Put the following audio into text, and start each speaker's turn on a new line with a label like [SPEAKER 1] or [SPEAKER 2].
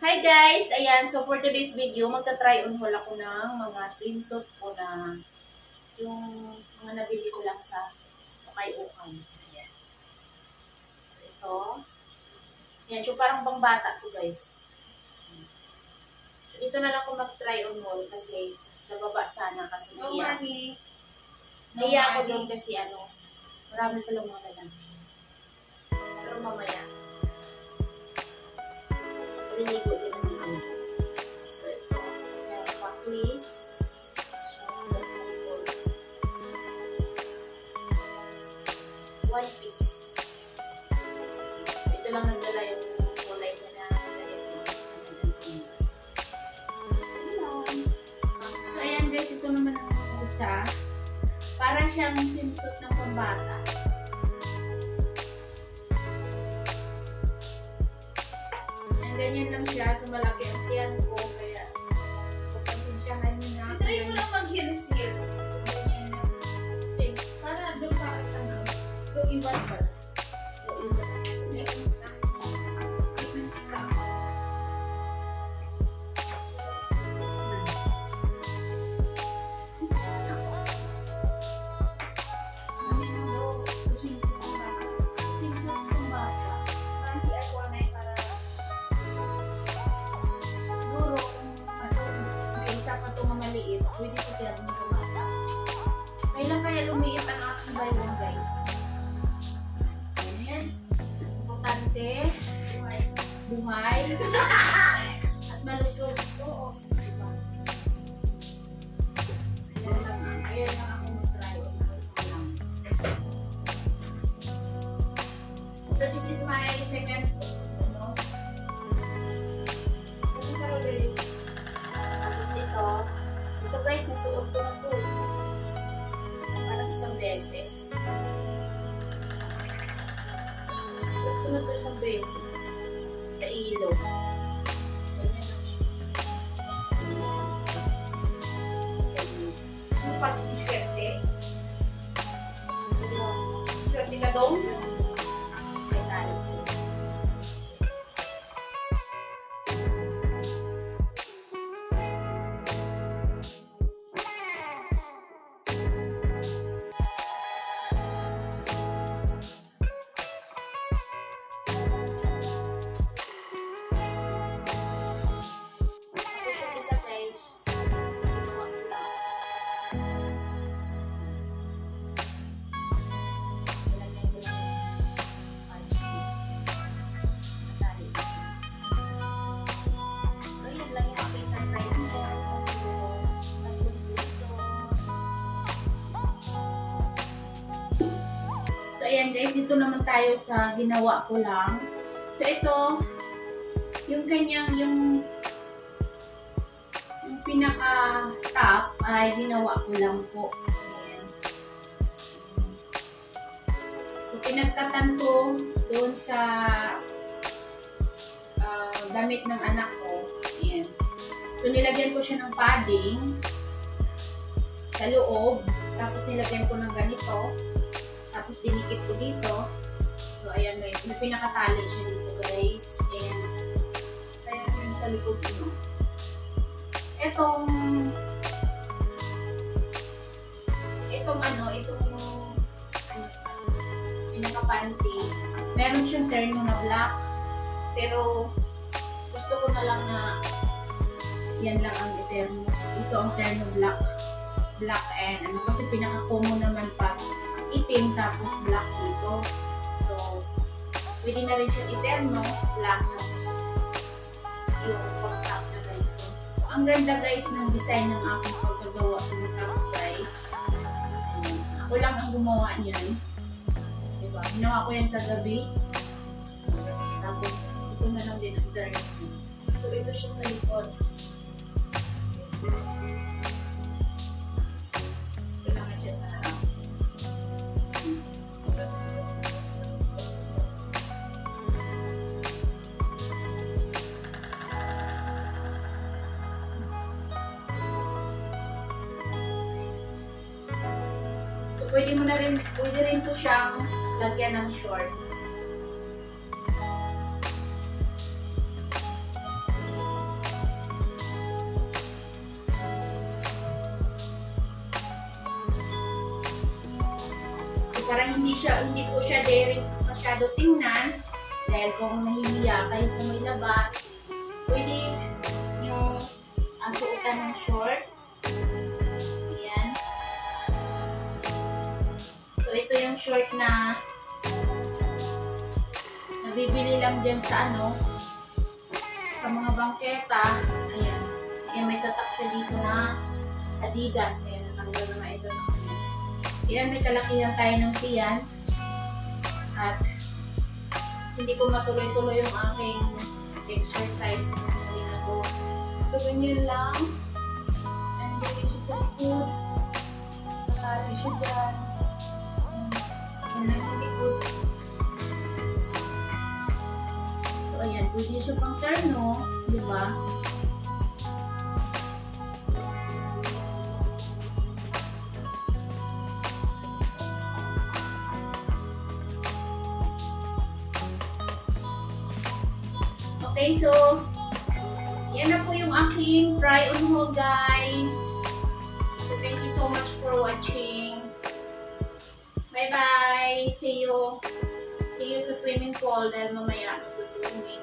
[SPEAKER 1] Hi guys! Ayan, so for today's video, magta-try on haul ako ng mga swimsuit ko na yung mga nabili ko lang sa ukay-ukay. Ayan. So ito. Ayan, so parang pangbata ko guys. So dito na lang ako mag-try on haul kasi sa baba sana kasi nahiya ako doon kasi marami palang mga lalaki. Pero mamaya. Liligo din naman kami. So, ito. Paklis. One piece. Ito lang nagdala yung kulay na ganito. So, ayan guys. Ito naman ang isa. Para siyang swimsuit ng pambata. Ganyan lang siya, so malaki ang tiyan ko, kaya pagpasensyahan niyo na.
[SPEAKER 2] Try ko lang mag-heels-heels.
[SPEAKER 1] Ganyan lang.
[SPEAKER 2] Same. Para doon ka as doon iwan ba?
[SPEAKER 1] Pwede ko kaya mo sa mata. Kailan kaya lumiit ang aking bayon, guys? Ayan. Importante. Buhay. At malusog. Oo. Diba? Ayan lang ako mag-try. So this is my second guys, nasuot ko na ito. Parang isang beses. Nasuot ko na ito isang beses. Sa ilog. Ganyan lang siya.
[SPEAKER 2] Ano pa si swerte?
[SPEAKER 1] Swerte ka doon? Sa inalis ko. Ayan guys, dito naman tayo sa ginawa ko lang. So ito, yung kanyang, yung pinaka-top ay ginawa ko lang po. Ayan. So pinagtatanto doon sa damit ng anak ko. Ayan. So nilagyan ko siya ng padding sa loob. Tapos nilagyan ko ng ganito. Tapos dinikit ko dito. So ayan, may pinakatali siya dito guys. Ayan. Ayan yung sa likod mo. Itong pinaka-panty. Meron siyang terno na black. Pero gusto ko na lang na yan lang ang terno. Ito ang terno black. Black and kasi pinaka-common naman pa itim tapos black dito. So, pwede na rin siya iterno, black tapos yung pag-top na ganito. Ang ganda guys ng design ng aking pagkagawa ng top guys. Ako lang ang gumawa niyan. Diba? Ginawa ko yan kagabi. Tapos, ito na lang din ang dark. So, ito siya sa likod. Pwede rin to siyang lagyan ng short. para hindi po siya daring masyado tingnan. Dahil kung nahihiya kayo sa may labas, pwede yung suotan ng short. Ayan. So, ito yung short na nabibili lang dyan sa sa mga bangketa. Ayan. Ayan, may tatak siya dito na Adidas. Ayan, natanggal na ito ng Ayan, may kalakihan tayo ng tiyan. At hindi ko matuloy-tuloy yung aking exercise na to. So, ganyan lang. And then, siya sa likod. Nakali siya dyan. And then, sa likod. So, ayan. Pwede siya pang terno. Diba? Okay, so, yan na po yung aking try on haul, guys. So, thank you so much for watching. Bye-bye! See you sa swimming pool dahil mamaya ako sa swimming.